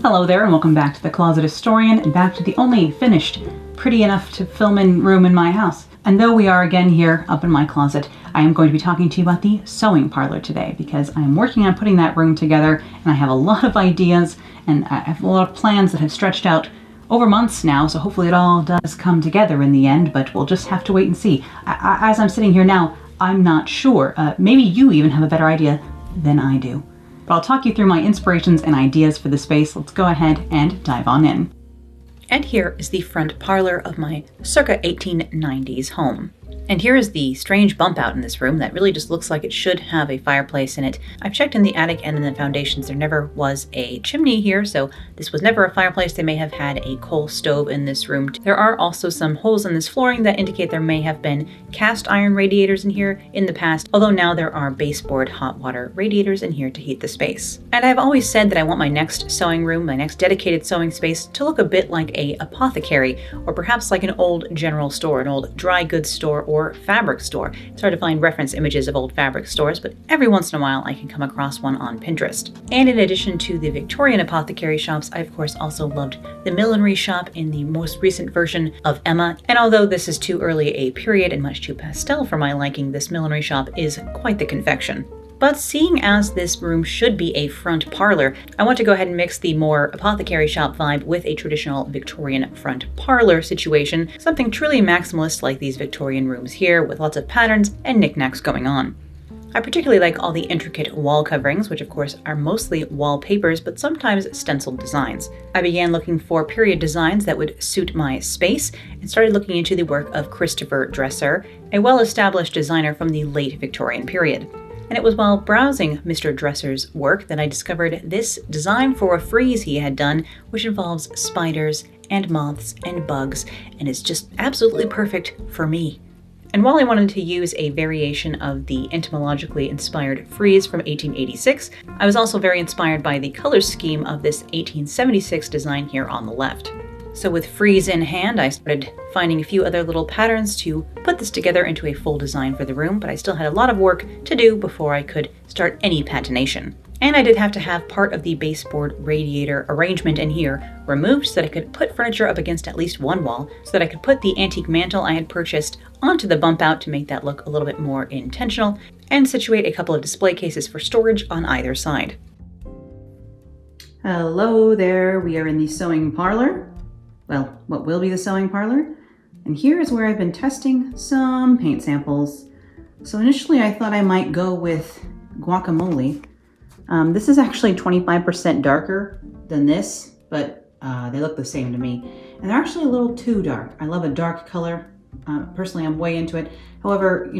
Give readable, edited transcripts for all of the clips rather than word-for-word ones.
Hello there and welcome back to The Closet Historian and back to the only finished, pretty enough to film in room in my house. And though we are again here up in my closet, I am going to be talking to you about the sewing parlor today because I am working on putting that room together and I have a lot of ideas and I have a lot of plans that have stretched out over months now, so hopefully it all does come together in the end, but we'll just have to wait and see. As I'm sitting here now, I'm not sure. Maybe you even have a better idea than I do. But I'll talk you through my inspirations and ideas for the space. Let's go ahead and dive on in. And here is the front parlor of my circa 1890s home. And here is the strange bump out in this room that really just looks like it should have a fireplace in it. I've checked in the attic and in the foundations. There never was a chimney here, so this was never a fireplace. They may have had a coal stove in this room. There are also some holes in this flooring that indicate there may have been cast iron radiators in here in the past, although now there are baseboard hot water radiators in here to heat the space. And I've always said that I want my next sewing room, my next dedicated sewing space, to look a bit like a apothecary, or perhaps like an old general store, an old dry goods store, or fabric store. It's hard to find reference images of old fabric stores, but every once in a while I can come across one on Pinterest. And in addition to the Victorian apothecary shops, I of course also loved the millinery shop in the most recent version of Emma. And although this is too early a period and much too pastel for my liking, this millinery shop is quite the confection. But seeing as this room should be a front parlor, I want to go ahead and mix the more apothecary shop vibe with a traditional Victorian front parlor situation, something truly maximalist like these Victorian rooms here with lots of patterns and knickknacks going on. I particularly like all the intricate wall coverings, which of course are mostly wallpapers, but sometimes stenciled designs. I began looking for period designs that would suit my space and started looking into the work of Christopher Dresser, a well-established designer from the late Victorian period. And it was while browsing Mr. Dresser's work that I discovered this design for a frieze he had done, which involves spiders and moths and bugs, and is just absolutely perfect for me. And while I wanted to use a variation of the entomologically inspired frieze from 1886, I was also very inspired by the color scheme of this 1876 design here on the left. So with frieze in hand, I started finding a few other little patterns to put this together into a full design for the room, but I still had a lot of work to do before I could start any patination. And I did have to have part of the baseboard radiator arrangement in here removed so that I could put furniture up against at least one wall, so that I could put the antique mantle I had purchased onto the bump out to make that look a little bit more intentional, and situate a couple of display cases for storage on either side. Hello there, we are in the sewing parlor. Well, what will be the sewing parlor. And here is where I've been testing some paint samples. So initially I thought I might go with Guacamole. This is actually 25% darker than this, but they look the same to me. And they're actually a little too dark. I love a dark color. Personally, I'm way into it. However,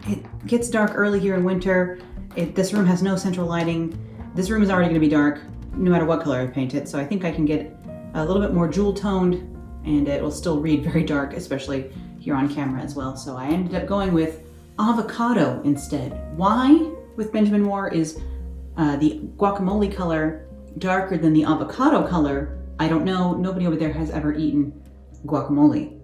it gets dark early here in winter. This room has no central lighting. This room is already gonna be dark no matter what color I paint it. So I think I can get a little bit more jewel toned and it will still read very dark, especially here on camera as well. So I ended up going with Avocado instead. Why with Benjamin Moore is the guacamole color darker than the avocado color? I don't know. Nobody over there has ever eaten guacamole.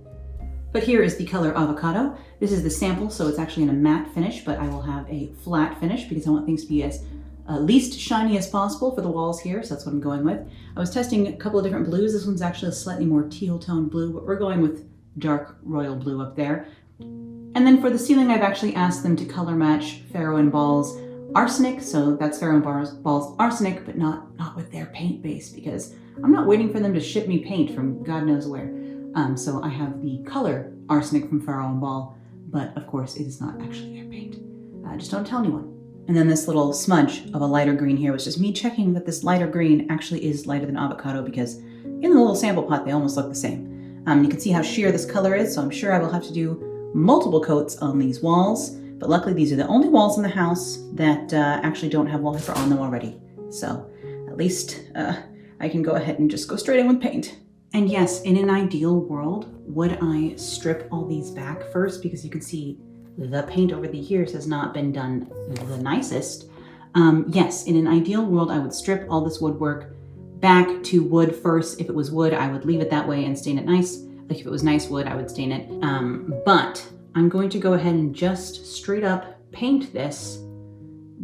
But here is the color avocado. This is the sample, so it's actually in a matte finish, but I will have a flat finish because I want things to be as least shiny as possible for the walls here, so that's what I'm going with. I was testing a couple of different blues. This one's actually a slightly more teal tone blue, but we're going with dark royal blue up there. And then for the ceiling, I've actually asked them to color match Farrow Ball Arsenic, so that's Farrow Ball Arsenic, but not with their paint base, because I'm not waiting for them to ship me paint from God knows where. So I have the color Arsenic from Farrow Ball, but of course it is not actually their paint. Just don't tell anyone. And then this little smudge of a lighter green here was just me checking that this lighter green actually is lighter than avocado, because in the little sample pot they almost look the same. You can see how sheer this color is, so I'm sure I will have to do multiple coats on these walls, but luckily these are the only walls in the house that actually don't have wallpaper on them already. So at least I can go ahead and just go straight in with paint. And yes, in an ideal world, would I strip all these back first, because you can see the paint over the years has not been done the nicest. Yes, in an ideal world, I would strip all this woodwork back to wood first. If it was wood, I would leave it that way and stain it nice. Like if it was nice wood, I would stain it. But I'm going to go ahead and just straight up paint this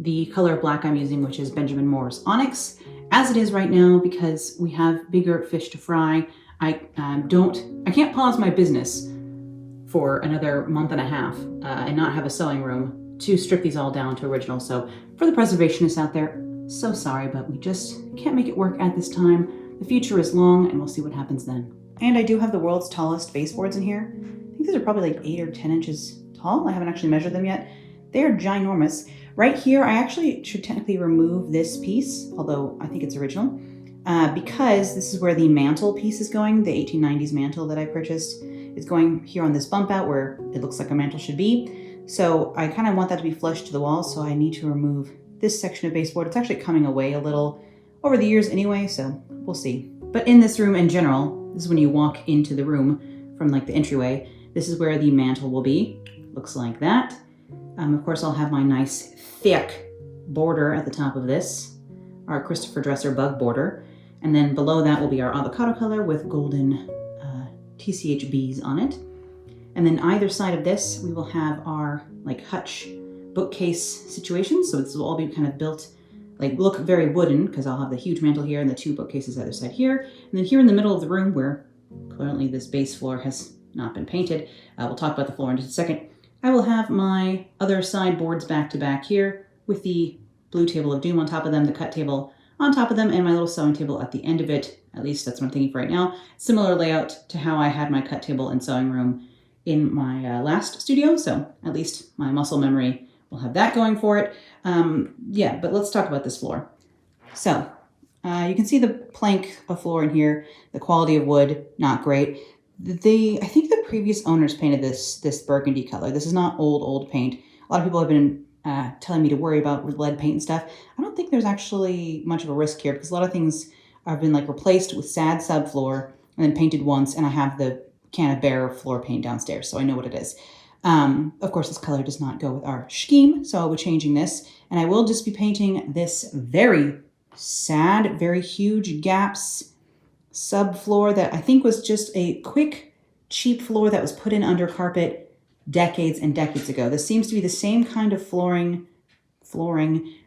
the color of black I'm using, which is Benjamin Moore's Onyx. As it is right now, because we have bigger fish to fry, I can't pause my business for another month and a half and not have a sewing room to strip these all down to original. So for the preservationists out there, so sorry, but we just can't make it work at this time. The future is long and we'll see what happens then. And I do have the world's tallest baseboards in here. I think these are probably like 8 or 10 inches tall. I haven't actually measured them yet. They're ginormous. Right here, I actually should technically remove this piece, although I think it's original, because this is where the mantle piece is going. The 1890s mantle that I purchased is going here on this bump out where it looks like a mantle should be. So I kind of want that to be flush to the wall, so I need to remove this section of baseboard. It's actually coming away a little over the years anyway, so we'll see. But in this room in general, this is when you walk into the room from like the entryway, this is where the mantle will be. Looks like that. Of course, I'll have my nice thick border at the top of this, our Christopher Dresser bug border. And then below that will be our avocado color with golden TCH bees on it. And then either side of this, we will have our like hutch bookcase situation. So this will all be kind of built, like look very wooden, because I'll have the huge mantle here and the 2 bookcases either side here. And then here in the middle of the room, where currently this base floor has not been painted, we'll talk about the floor in just a second, I will have my other sideboards back to back here with the blue table of doom on top of them, the cut table on top of them, and my little sewing table at the end of it. At least that's what I'm thinking for right now. Similar layout to how I had my cut table and sewing room in my last studio. So at least my muscle memory will have that going for it. Yeah, but let's talk about this floor. So you can see the plank of floor in here, the quality of wood, not great. I think the previous owners painted this burgundy color. This is not old paint. A lot of people have been telling me to worry about lead paint and stuff. I don't think there's actually much of a risk here because a lot of things have been like replaced with sad subfloor and then painted once, and I have the can of Bear floor paint downstairs, so I know what it is. Of course, this color does not go with our scheme, so I'll be changing this, and I will just be painting this very sad, very huge gaps subfloor that I think was just a quick, cheap floor that was put in under carpet decades and decades ago. This seems to be the same kind of flooring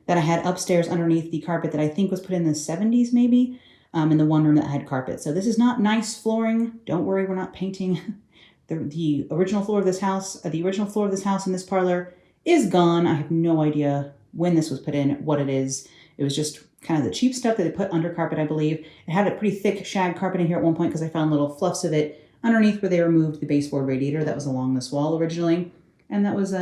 that I had upstairs underneath the carpet that I think was put in the 70s maybe, in the one room that had carpet. So this is not nice flooring. Don't worry, we're not painting the original floor of this house. The original floor of this house in this parlor is gone. I have no idea when this was put in, what it is. It was just kind of the cheap stuff that they put under carpet, I believe. It had a pretty thick shag carpet in here at one point because I found little fluffs of it underneath where they removed the baseboard radiator that was along this wall originally. And that was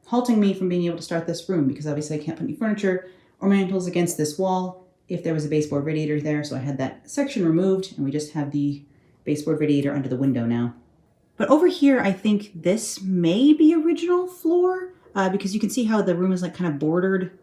halting me from being able to start this room because obviously I can't put any furniture or mantles against this wall if there was a baseboard radiator there. So I had that section removed and we just have the baseboard radiator under the window now. But over here, I think this may be original floor because you can see how the room is like kind of bordered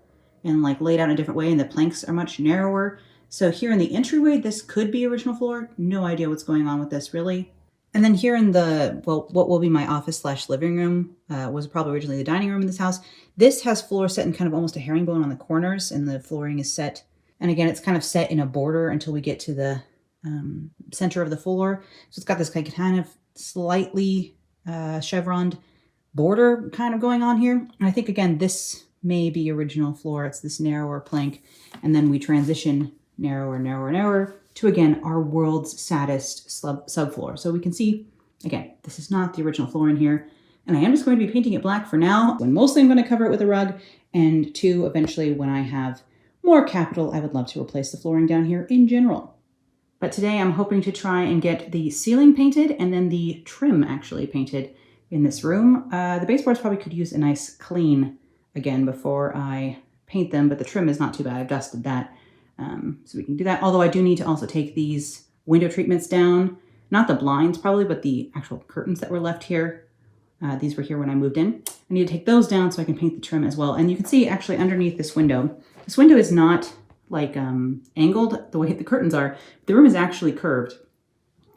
and like laid out in a different way and the planks are much narrower. So here in the entryway, this could be original floor. No idea what's going on with this really. And then here in the, well, what will be my office / living room was probably originally the dining room in this house. This has floor set in kind of almost a herringbone on the corners and the flooring is set. And again, it's kind of set in a border until we get to the center of the floor. So it's got this kind of slightly chevroned border kind of going on here. And I think, again, this may be original floor. It's this narrower plank. And then we transition narrower to, again, our world's saddest subfloor. So we can see, again, this is not the original floor in here. And I am just going to be painting it black for now. When mostly I'm going to cover it with a rug. And 2, eventually when I have more capital, I would love to replace the flooring down here in general. But today I'm hoping to try and get the ceiling painted and then the trim actually painted in this room. The baseboards probably could use a nice clean again before I paint them, but the trim is not too bad. I've dusted that. So we can do that. Although I do need to also take these window treatments down. Not the blinds probably, but the actual curtains that were left here. These were here when I moved in. I need to take those down so I can paint the trim as well. And you can see actually underneath this window is not like angled the way the curtains are. The room is actually curved.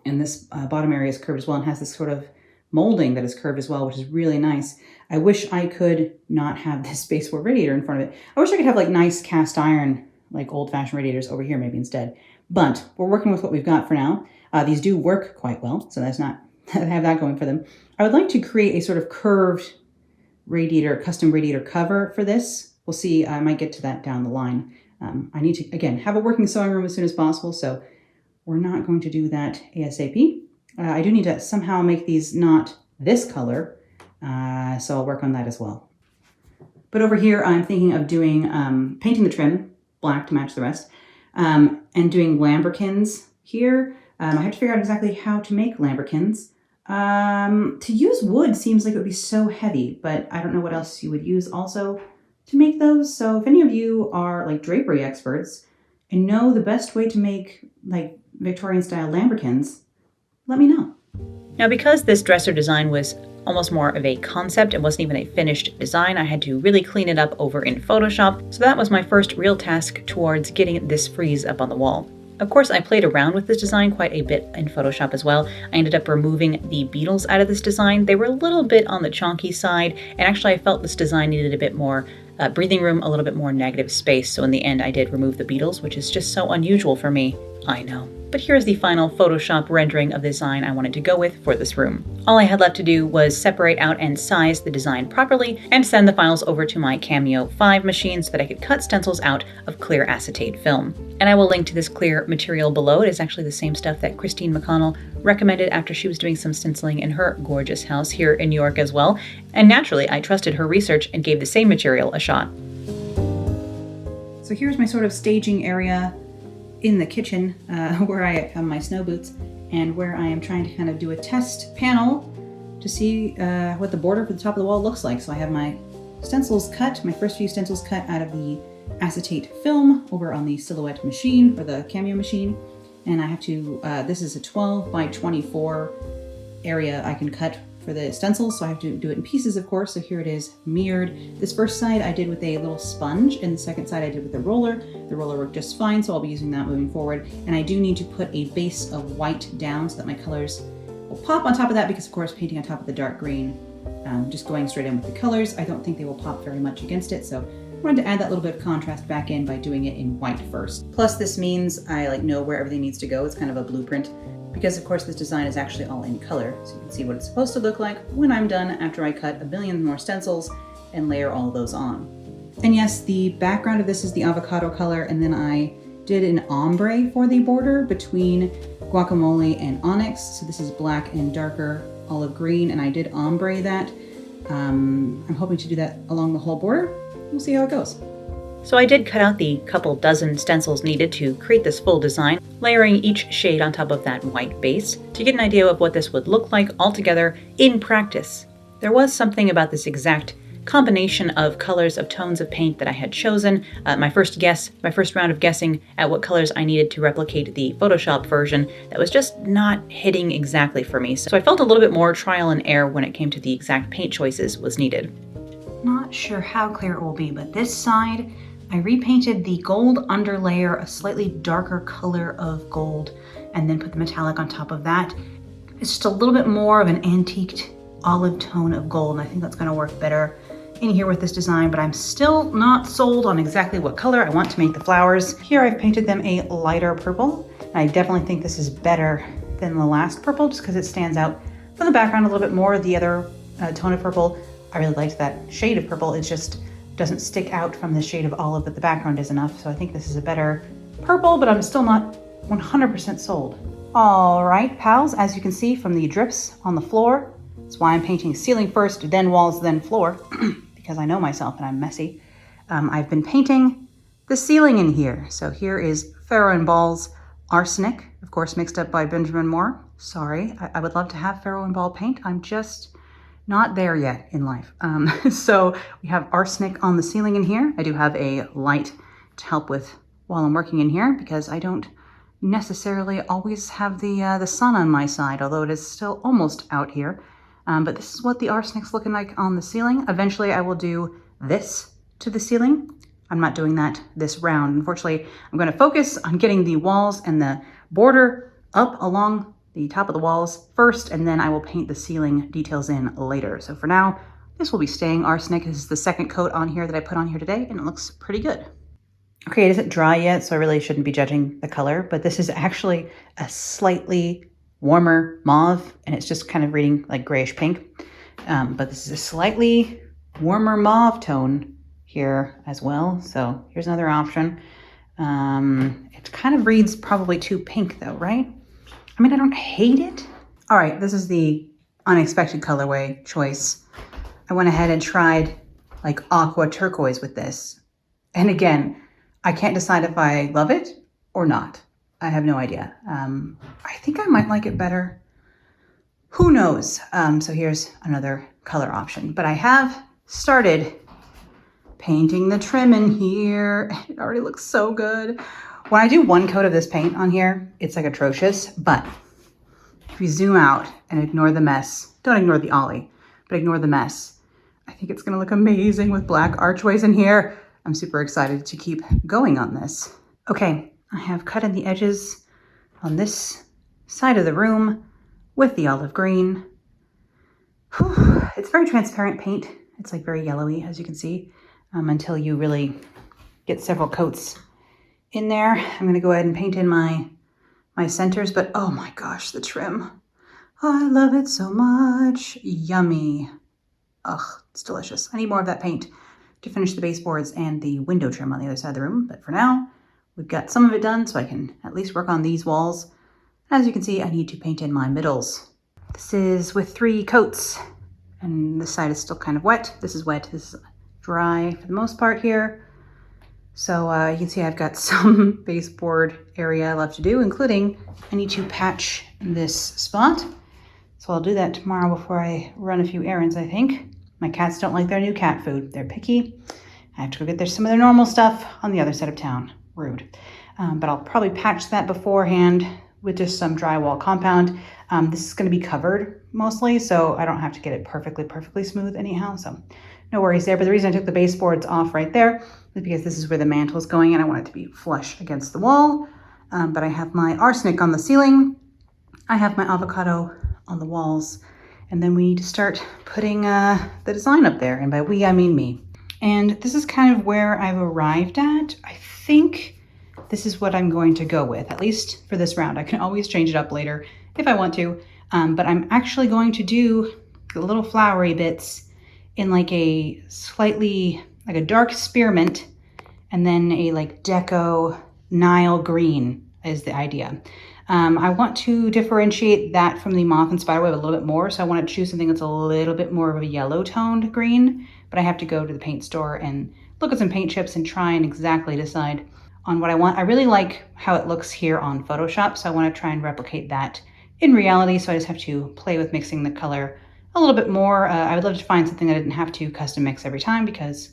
And this bottom area is curved as well and has this sort of molding that is curved as well, which is really nice. I wish I could not have this baseboard radiator in front of it. I wish I could have like nice cast iron, like old-fashioned radiators over here maybe instead. But we're working with what we've got for now. These do work quite well, so that's not, I have that going for them. I would like to create a sort of curved radiator, custom radiator cover for this. We'll see, I might get to that down the line. I need to, again, have a working sewing room as soon as possible, so we're not going to do that ASAP. I do need to somehow make these not this color, so I'll work on that as well. But over here, I'm thinking of doing, painting the trim black to match the rest, and doing lambrequins here. I have to figure out exactly how to make lambrequins. To use wood seems like it would be so heavy, but I don't know what else you would use also to make those. So if any of you are like drapery experts and know the best way to make like Victorian style lambrequins, let me know. Now, because this dresser design was almost more of a concept, it wasn't even a finished design, I had to really clean it up over in Photoshop. So that was my first real task towards getting this frieze up on the wall. Of course, I played around with this design quite a bit in Photoshop as well. I ended up removing the beetles out of this design. They were a little bit on the chonky side, and actually I felt this design needed a bit more breathing room, a little bit more negative space. So in the end, I did remove the beetles, which is just so unusual for me. I know. But here's the final Photoshop rendering of the design I wanted to go with for this room. All I had left to do was separate out and size the design properly and send the files over to my Cameo 5 machine so that I could cut stencils out of clear acetate film. And I will link to this clear material below. It is actually the same stuff that Christine McConnell recommended after she was doing some stenciling in her gorgeous house here in New York as well. And naturally, I trusted her research and gave the same material a shot. So here's my sort of staging area in the kitchen where I have my snow boots and where I am trying to kind of do a test panel to see what the border for the top of the wall looks like. So I have my stencils cut, my first few stencils cut out of the acetate film over on the Silhouette machine or the Cameo machine. And I have to, this is a 12 by 24 area I can cut for the stencils, so I have to do it in pieces, of course. So here it is mirrored. This first side I did with a little sponge, and the second side I did with a roller. The roller worked just fine, so I'll be using that moving forward. And I do need to put a base of white down so that my colors will pop on top of that, because of course painting on top of the dark green, just going straight in with the colors, I don't think they will pop very much against it. So I wanted to add that little bit of contrast back in by doing it in white first. Plus this means I know where everything needs to go. It's kind of a blueprint, because of course this design is actually all in color, so you can see what it's supposed to look like when I'm done after I cut a billion more stencils and layer all of those on. And yes, the background of this is the avocado color, and then I did an ombre for the border between Guacamole and Onyx. So this is black and darker olive green, and I did ombre that. I'm hoping to do that along the whole border. We'll see how it goes. So I did cut out the couple dozen stencils needed to create this full design, layering each shade on top of that white base to get an idea of what this would look like altogether in practice. There was something about this exact combination of colors of tones of paint that I had chosen. My first round of guessing at what colors I needed to replicate the Photoshop version that was just not hitting exactly for me. So I felt a little bit more trial and error when it came to the exact paint choices was needed. Not sure how clear it will be, but this side, I repainted the gold underlayer a slightly darker color of gold and then put the metallic on top of that. It's just a little bit more of an antiqued olive tone of gold, and I think that's going to work better in here with this design, but I'm still not sold on exactly what color I want to make the flowers. Here I've painted them a lighter purple. I definitely think this is better than the last purple just because it stands out from the background a little bit more. The other tone of purple, I really liked that shade of purple. It just doesn't stick out from the shade of olive that the background is enough. So I think this is a better purple, but I'm still not 100% sold. All right, pals, as you can see from the drips on the floor, that's why I'm painting ceiling first, then walls, then floor, because I know myself and I'm messy. I've been painting the ceiling in here. So here is Farrow Ball Arsenic, of course, mixed up by Benjamin Moore. Sorry, I would love to have Farrow Ball paint. I'm just not there yet in life. So we have arsenic on the ceiling in here. I do have a light to help with while I'm working in here because I don't necessarily always have the sun on my side, although it is still almost out here. But this is what the arsenic's looking like on the ceiling. Eventually I will do this to the ceiling. I'm not doing that this round. Unfortunately, I'm going to focus on getting the walls and the border up along the top of the walls first, and then I will paint the ceiling details in later. So for now, this will be staying arsenic. This is the second coat on here that I put on here today, and it looks pretty good. Okay, it isn't dry yet, so I really shouldn't be judging the color, but this is actually a slightly warmer mauve, and it's just kind of reading like grayish pink. But this is a slightly warmer mauve tone here as well. So here's another option. It kind of reads probably too pink though, right? I mean, I don't hate it. All right, this is the unexpected colorway choice. I went ahead and tried like aqua turquoise with this. And again, I can't decide if I love it or not. I have no idea. I think I might like it better. Who knows? So here's another color option. But I have started painting the trim in here. It already looks so good. When I do one coat of this paint on here, it's like atrocious. But if you zoom out and ignore the mess, don't ignore the ollie, but ignore the mess, I think it's gonna look amazing with black archways in here. I'm super excited to keep going on this. Okay, I have cut in the edges on this side of the room with the olive green. Whew. It's very transparent paint. It's like very yellowy, as you can see, until you really get several coats in there. I'm gonna go ahead and paint in my centers, but oh my gosh, the trim. Oh, I love it so much. Yummy. Ugh, it's delicious. I need more of that paint to finish the baseboards and the window trim on the other side of the room. But for now, we've got some of it done, so I can at least work on these walls. As you can see, I need to paint in my middles. This is with 3 coats, and this side is still kind of wet. This is wet, this is dry for the most part here. So you can see I've got some baseboard area left to do, including I need to patch this spot. So I'll do that tomorrow before I run a few errands, I think. My cats don't like their new cat food. They're picky. I have to go get some of their normal stuff on the other side of town. Rude. But I'll probably patch that beforehand with just some drywall compound. This is going to be covered mostly, so I don't have to get it perfectly smooth anyhow. So no worries there. But the reason I took the baseboards off right there is because this is where the mantle is going and I want it to be flush against the wall. But I have my arsenic on the ceiling. I have my avocado on the walls. And then we need to start putting the design up there. And by we, I mean me. And this is kind of where I've arrived at. I think this is what I'm going to go with, at least for this round. I can always change it up later if I want to. But I'm actually going to do the little flowery bits in like a slightly, like a dark spearmint, and then a like deco Nile green is the idea. I want to differentiate that from the moth and spiderweb a little bit more. So I want to choose something that's a little bit more of a yellow toned green, but I have to go to the paint store and look at some paint chips and try and exactly decide on what I want. I really like how it looks here on Photoshop. So I want to try and replicate that in reality. So I just have to play with mixing the color a little bit more. I would love to find something that I didn't have to custom mix every time because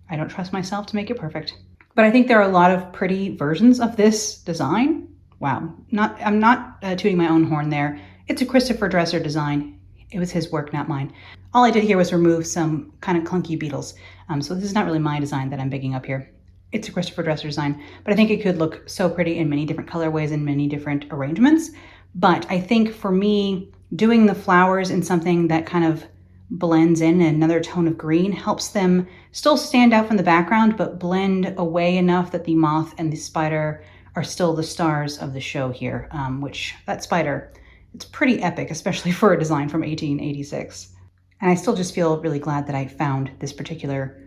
I don't trust myself to make it perfect. But I think there are a lot of pretty versions of this design. Wow, I'm not tooting my own horn there. It's a Christopher Dresser design. It was his work, not mine. All I did here was remove some kind of clunky beetles. So this is not really my design that I'm bigging up here. It's a Christopher Dresser design, but I think it could look so pretty in many different colorways and many different arrangements. But I think for me, doing the flowers in something that kind of blends in another tone of green helps them still stand out from the background, but blend away enough that the moth and the spider are still the stars of the show here, which that spider, it's pretty epic, especially for a design from 1886. And I still just feel really glad that I found this particular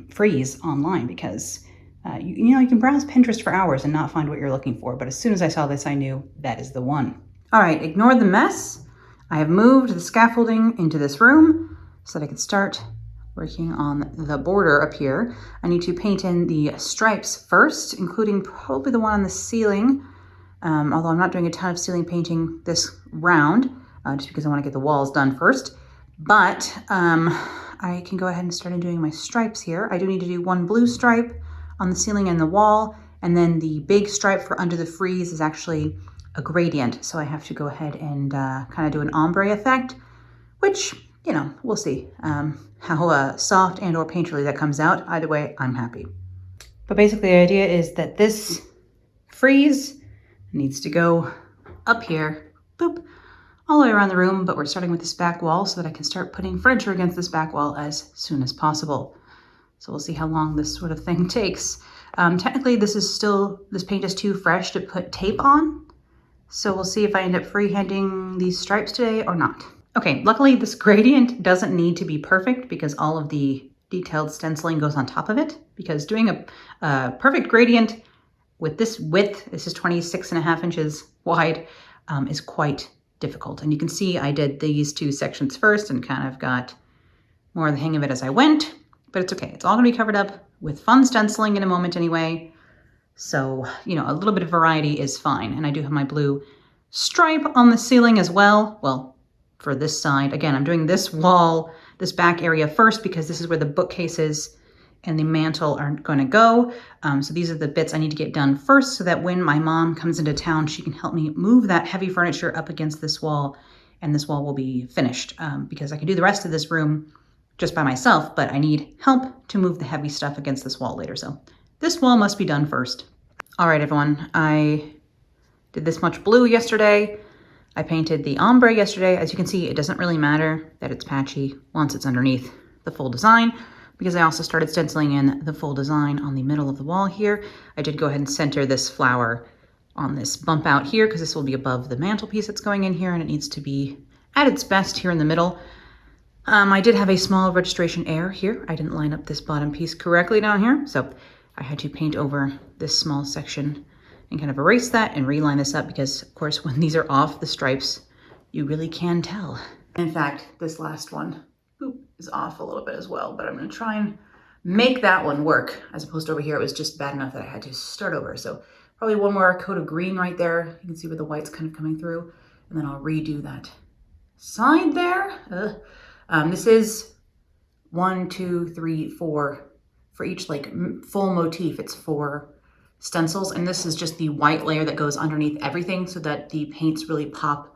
frieze online because, you know, you can browse Pinterest for hours and not find what you're looking for. But as soon as I saw this, I knew that is the one. All right, ignore the mess. I have moved the scaffolding into this room so that I can start working on the border up here. I need to paint in the stripes first, including probably the one on the ceiling, although I'm not doing a ton of ceiling painting this round, just because I want to get the walls done first. But I can go ahead and start doing my stripes here. I do need to do one blue stripe on the ceiling and the wall, and then the big stripe for under the frieze is actually a gradient, so I have to go ahead and kind of do an ombre effect, which, you know, we'll see how soft and or painterly that comes out. Either way, I'm happy. But basically the idea is that this frieze needs to go up here, boop, all the way around the room, but we're starting with this back wall so that I can start putting furniture against this back wall as soon as possible. So we'll see how long this sort of thing takes. Technically, this paint is too fresh to put tape on. So we'll see if I end up freehanding these stripes today or not. Okay, luckily this gradient doesn't need to be perfect because all of the detailed stenciling goes on top of it, because doing a perfect gradient with this width, this is 26.5 inches wide, is quite difficult. And you can see I did these 2 sections first and kind of got more of the hang of it as I went, but it's okay. It's all gonna be covered up with fun stenciling in a moment anyway. So, you know, a little bit of variety is fine. And I do have my blue stripe on the ceiling as well. Well, for this side, again, I'm doing this wall, this back area first because this is where the bookcases and the mantle are going to go. So these are the bits I need to get done first so that when my mom comes into town, she can help me move that heavy furniture up against this wall and this wall will be finished because I can do the rest of this room just by myself, but I need help to move the heavy stuff against this wall later. So this wall must be done first. All right, everyone, I did this much blue yesterday. I painted the ombre yesterday. As you can see, it doesn't really matter that it's patchy once it's underneath the full design because I also started stenciling in the full design on the middle of the wall here. I did go ahead and center this flower on this bump out here because this will be above the mantelpiece that's going in here and it needs to be at its best here in the middle. I did have a small registration error here. I didn't line up this bottom piece correctly down here, so I had to paint over this small section and kind of erase that and reline this up because, of course, when these are off the stripes, you really can tell. In fact, this last one is off a little bit as well, but I'm going to try and make that one work as opposed to over here. It was just bad enough that I had to start over. So probably one more coat of green right there. You can see where the white's kind of coming through, and then I'll redo that side there. This is 1, 2, 3, 4 for each like full motif. It's 4 stencils, and this is just the white layer that goes underneath everything so that the paints really pop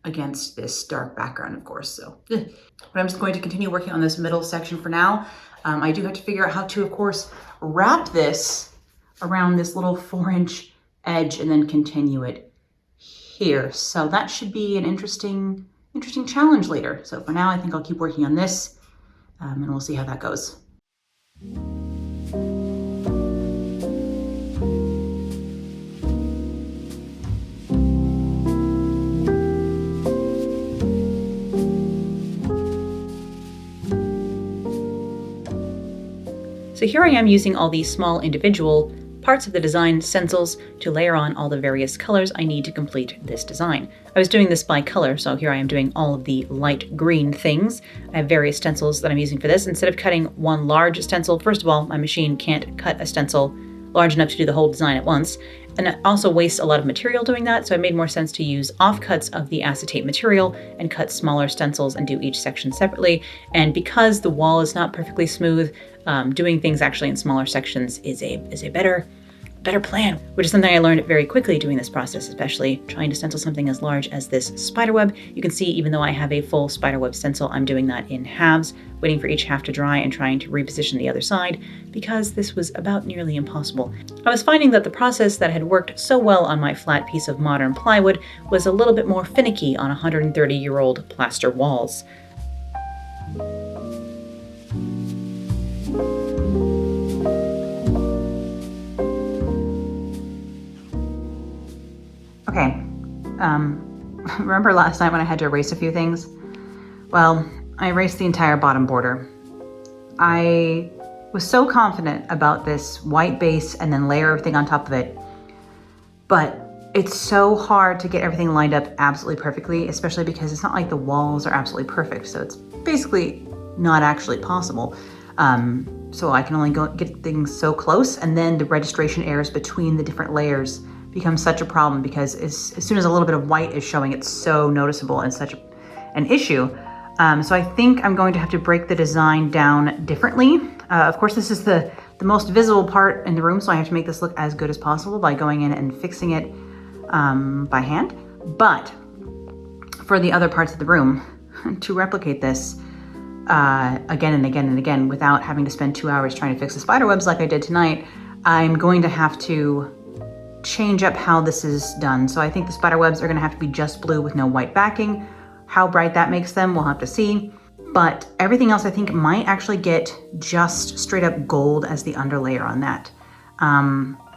against this dark background, of course. So, but I'm just going to continue working on this middle section for now. I do have to figure out how to, of course, wrap this around this little 4-inch edge and then continue it here. So that should be an interesting challenge later. So for now, I think I'll keep working on this and we'll see how that goes. So here I am using all these small individual parts of the design stencils to layer on all the various colors I need to complete this design. I was doing this by color, so here I am doing all of the light green things. I have various stencils that I'm using for this. Instead of cutting one large stencil, first of all, my machine can't cut a stencil large enough to do the whole design at once, and it also wastes a lot of material doing that, so it made more sense to use offcuts of the acetate material and cut smaller stencils and do each section separately. And because the wall is not perfectly smooth, doing things actually in smaller sections is a better plan, which is something I learned very quickly doing this process, especially trying to stencil something as large as this spiderweb. You can see even though I have a full spiderweb stencil, I'm doing that in halves, waiting for each half to dry and trying to reposition the other side because this was about nearly impossible. I was finding that the process that had worked so well on my flat piece of modern plywood was a little bit more finicky on 130-year-old plaster walls. Okay, remember last night when I had to erase a few things? Well, I erased the entire bottom border. I was so confident about this white base and then layer everything on top of it, but it's so hard to get everything lined up absolutely perfectly, especially because it's not like the walls are absolutely perfect, so it's basically not actually possible. So I can only get things so close, and then the registration errors between the different layers becomes such a problem because as soon as a little bit of white is showing, it's so noticeable and such an issue. So I think I'm going to have to break the design down differently. Of course, this is the most visible part in the room, so I have to make this look as good as possible by going in and fixing it by hand. But for the other parts of the room, to replicate this again and again and again without having to spend 2 hours trying to fix the spider webs like I did tonight, I'm going to have to change up how this is done. So I think the spider webs are going to have to be just blue with no white backing. How bright that makes them, we'll have to see. But everything else I think might actually get just straight up gold as the underlayer on that.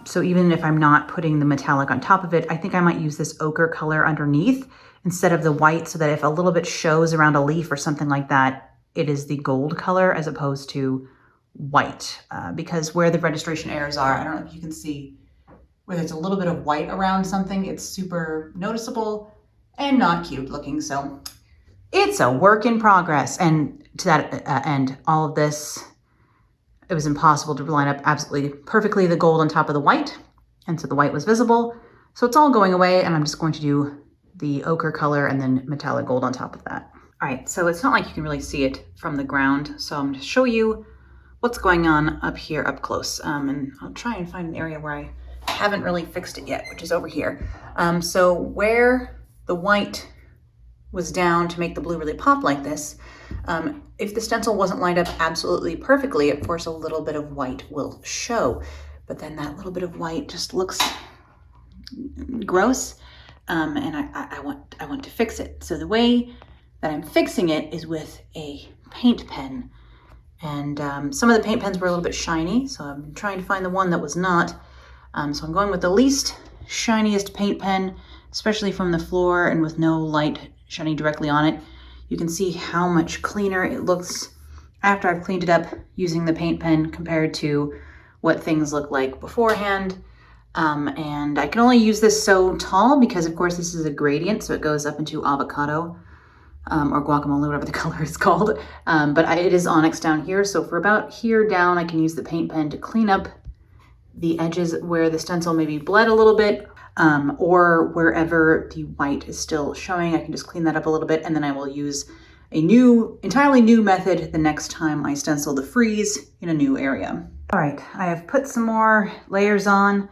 So even if I'm not putting the metallic on top of it, I think I might use this ochre color underneath instead of the white, so that if a little bit shows around a leaf or something like that, it is the gold color as opposed to white. Because where the registration errors are, I don't know if you can see, where there's a little bit of white around something, it's super noticeable and not cute looking. So it's a work in progress. And to that end, all of this, it was impossible to line up absolutely perfectly the gold on top of the white. And so the white was visible. So it's all going away, and I'm just going to do the ochre color and then metallic gold on top of that. All right, so it's not like you can really see it from the ground. So I'm going to show you what's going on up here up close. And I'll try and find an area where I haven't really fixed it yet, which is over here. So where the white was down to make the blue really pop like this, if the stencil wasn't lined up absolutely perfectly, of course, a little bit of white will show. But then that little bit of white just looks gross, and I want to fix it. So the way that I'm fixing it is with a paint pen. And some of the paint pens were a little bit shiny, so I'm trying to find the one that was not. So I'm going with the least shiniest paint pen, especially from the floor and with no light shining directly on it. You can see how much cleaner it looks after I've cleaned it up using the paint pen compared to what things look like beforehand. And I can only use this so tall because, of course, this is a gradient, so it goes up into avocado or guacamole, whatever the color is called. But it is onyx down here, so for about here down, I can use the paint pen to clean up the edges where the stencil maybe bled a little bit, or wherever the white is still showing. I can just clean that up a little bit, and then I will use a entirely new method the next time I stencil the frieze in a new area. All right, I have put some more layers on.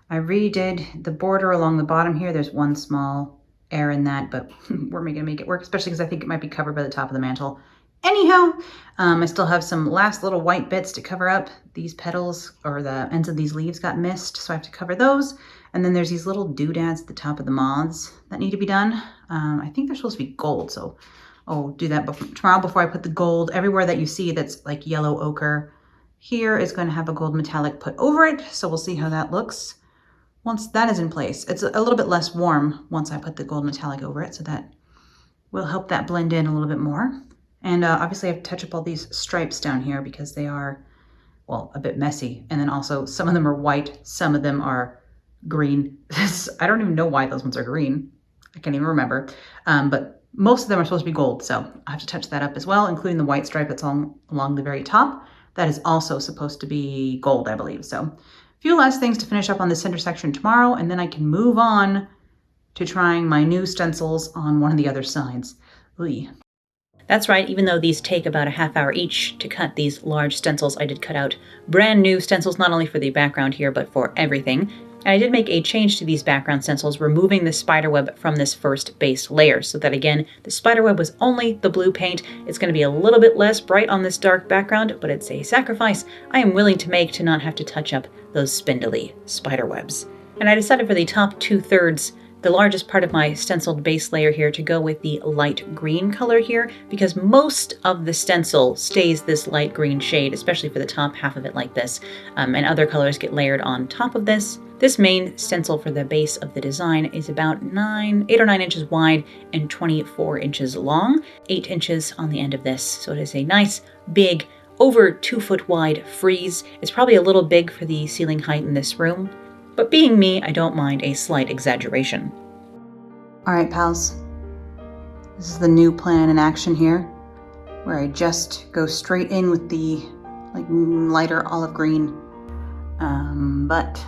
I redid the border along the bottom here. There's one small error in that, but we're gonna make it work, especially because I think it might be covered by the top of the mantle. Anyhow, I still have some last little white bits to cover up. These petals or the ends of these leaves got missed, so I have to cover those. And then there's these little doodads at the top of the moths that need to be done. I think they're supposed to be gold, so I'll do that tomorrow before I put the gold. Everywhere that you see that's like yellow ochre here is going to have a gold metallic put over it, so we'll see how that looks once that is in place. It's a little bit less warm once I put the gold metallic over it, so that will help that blend in a little bit more. And obviously I have to touch up all these stripes down here because they are, well, a bit messy. And then also some of them are white, some of them are green. I don't even know why those ones are green. I can't even remember. But most of them are supposed to be gold, so I have to touch that up as well, including the white stripe that's along the very top. That is also supposed to be gold, I believe. So a few last things to finish up on the center section tomorrow, and then I can move on to trying my new stencils on one of the other sides. Oy. That's right, even though these take about a half hour each to cut these large stencils, I did cut out brand new stencils, not only for the background here, but for everything. And I did make a change to these background stencils, removing the spiderweb from this first base layer, so that again, the spiderweb was only the blue paint. It's going to be a little bit less bright on this dark background, but it's a sacrifice I am willing to make to not have to touch up those spindly spiderwebs. And I decided for the top 2/3, the largest part of my stenciled base layer here, to go with the light green color here, because most of the stencil stays this light green shade, especially for the top half of it like this, and other colors get layered on top of this. This main stencil for the base of the design is about 8 or 9 inches wide and 24 inches long, 8 inches on the end of this. So it is a nice, big, over 2 foot wide frieze. It's probably a little big for the ceiling height in this room, but being me, I don't mind a slight exaggeration. All right, pals. This is the new plan in action here, where I just go straight in with the lighter olive green, but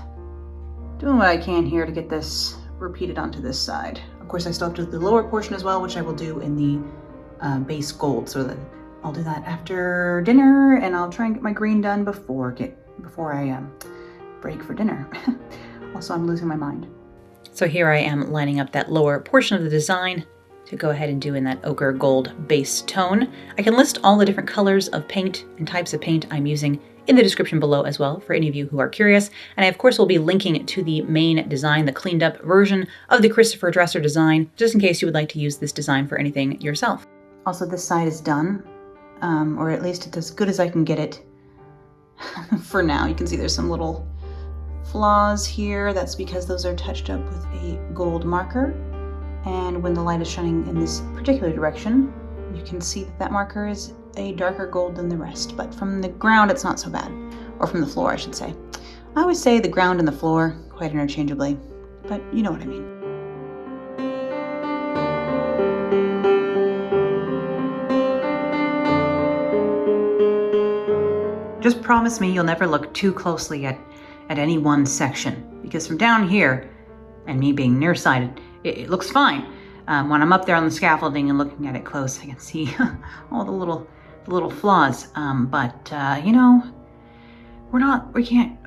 doing what I can here to get this repeated onto this side. Of course, I still have to do the lower portion as well, which I will do in the base gold, so that I'll do that after dinner, and I'll try and get my green done before I break for dinner. Also, I'm losing my mind. So here I am lining up that lower portion of the design to go ahead and do in that ochre gold base tone. I can list all the different colors of paint and types of paint I'm using in the description below as well for any of you who are curious. And I, of course, will be linking to the main design, the cleaned up version of the Christopher Dresser design, just in case you would like to use this design for anything yourself. Also, this side is done, or at least it's as good as I can get it for now. You can see there's some little flaws here. That's because those are touched up with a gold marker. And when the light is shining in this particular direction, you can see that that marker is a darker gold than the rest. But from the ground, it's not so bad. Or from the floor, I should say. I always say the ground and the floor. Of quite interchangeably, but you know what I mean. Just promise me you'll never look too closely at any one section, because from down here, and me being nearsighted, it looks fine. When I'm up there on the scaffolding and looking at it close, I can see all the little flaws. But you know, we can't.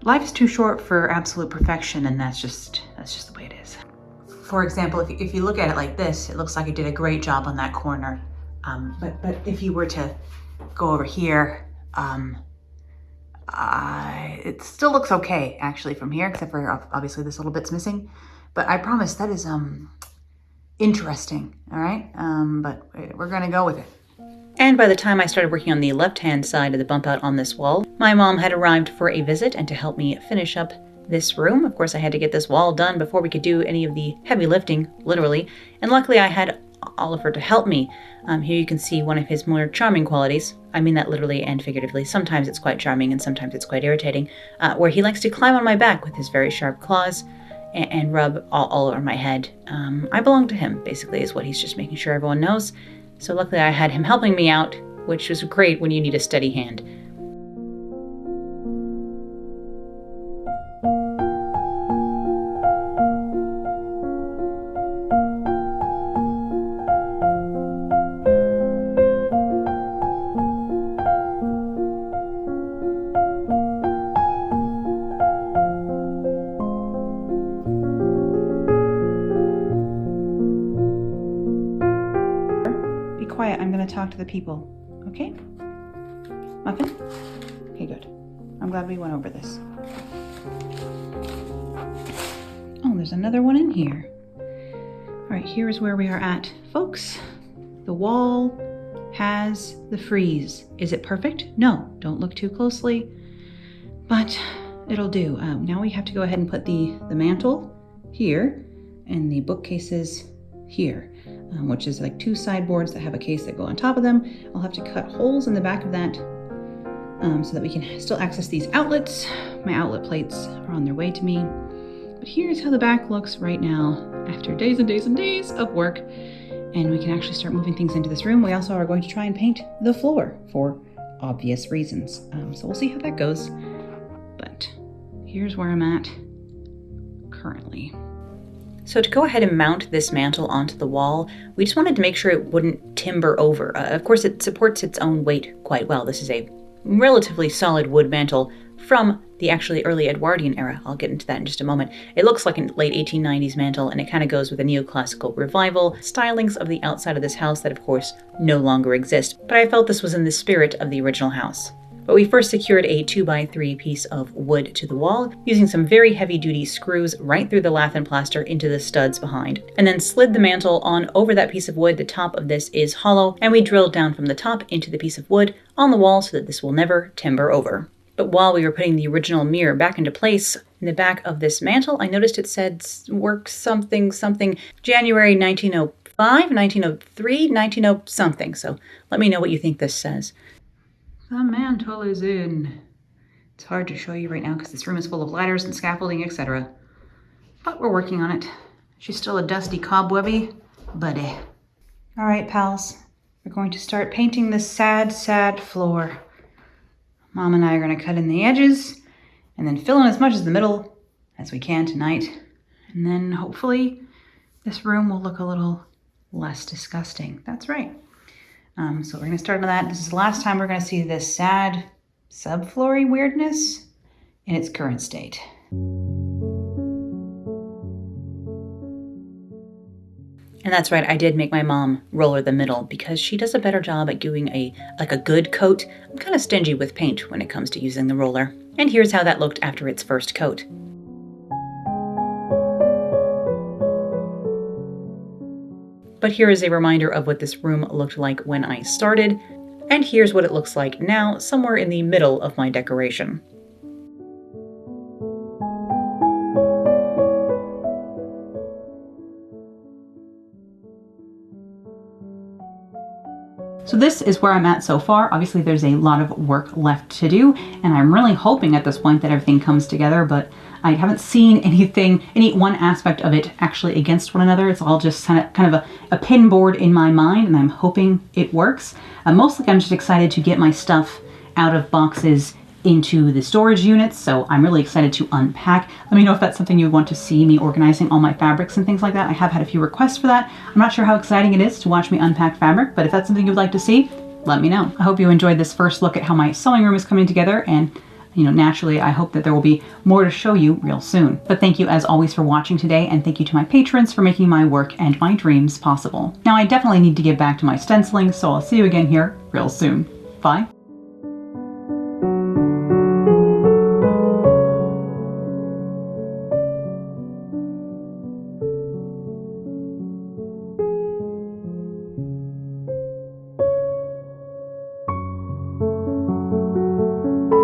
Life's too short for absolute perfection, and that's just the way it is. For example, if you look at it like this, it looks like I did a great job on that corner. But if you were to go over here, it still looks okay actually from here, except for obviously this little bit's missing. But I promise that is interesting, all right? But we're gonna go with it. And by the time I started working on the left-hand side of the bump out on this wall, my mom had arrived for a visit and to help me finish up this room. Of course, I had to get this wall done before we could do any of the heavy lifting, literally. And luckily I had Oliver to help me. Here you can see one of his more charming qualities. I mean that literally and figuratively. Sometimes it's quite charming and sometimes it's quite irritating, where he likes to climb on my back with his very sharp claws and rub all over my head. I belong to him, basically, is what he's just making sure everyone knows. So luckily I had him helping me out, which was great when you need a steady hand. Quiet, I'm going to talk to the people, okay? Muffin? Okay, good. I'm glad we went over this. Oh, there's another one in here. All right, here is where we are at, folks. The wall has the frieze. Is it perfect? No, don't look too closely, but it'll do. Now we have to go ahead and put the mantle here and the bookcases here. Which is like two sideboards that have a case that go on top of them. I'll have to cut holes in the back of that so that we can still access these outlets. My outlet plates are on their way to me. But here's how the back looks right now after days and days and days of work. And we can actually start moving things into this room. We also are going to try and paint the floor for obvious reasons. So we'll see how that goes. But here's where I'm at currently. So to go ahead and mount this mantle onto the wall, we just wanted to make sure it wouldn't timber over. Of course, it supports its own weight quite well. This is a relatively solid wood mantle from the actually early Edwardian era. I'll get into that in just a moment. It looks like a late 1890s mantle, and it kind of goes with the neoclassical revival stylings of the outside of this house that, of course, no longer exist. But I felt this was in the spirit of the original house. But we first secured a 2x3 piece of wood to the wall, using some very heavy-duty screws right through the lath and plaster into the studs behind, and then slid the mantle on over that piece of wood. The top of this is hollow, and we drilled down from the top into the piece of wood on the wall so that this will never timber over. But while we were putting the original mirror back into place, in the back of this mantle, I noticed it said work something, January 1905, 1903, 1900 something. So let me know what you think this says. The mantle is in. It's hard to show you right now because this room is full of ladders and scaffolding, etc. But we're working on it. She's still a dusty, cobwebby buddy. All right, pals. We're going to start painting this sad, sad floor. Mom and I are going to cut in the edges and then fill in as much as the middle as we can tonight. And then hopefully this room will look a little less disgusting. That's right. So we're going to start on that. This is the last time we're going to see this sad subfloory weirdness in its current state. And that's right, I did make my mom roller the middle because she does a better job at doing a good coat. I'm kind of stingy with paint when it comes to using the roller. And here's how that looked after its first coat. But here is a reminder of what this room looked like when I started, and here's what it looks like now, somewhere in the middle of my decoration. So this is where I'm at so far. Obviously there's a lot of work left to do, and I'm really hoping at this point that everything comes together, but I haven't seen any one aspect of it actually against one another. It's all just kind of a pinboard in my mind, and I'm hoping it works. Mostly I'm just excited to get my stuff out of boxes into the storage units, so I'm really excited to unpack. Let me know if that's something you want to see me organizing all my fabrics and things like that. I have had a few requests for that. I'm not sure how exciting it is to watch me unpack fabric, but if that's something you'd like to see, let me know. I hope you enjoyed this first look at how my sewing room is coming together, and naturally I hope that there will be more to show you real soon. But thank you as always for watching today, and thank you to my patrons for making my work and my dreams possible. Now I definitely need to get back to my stenciling, so I'll see you again here real soon. Bye.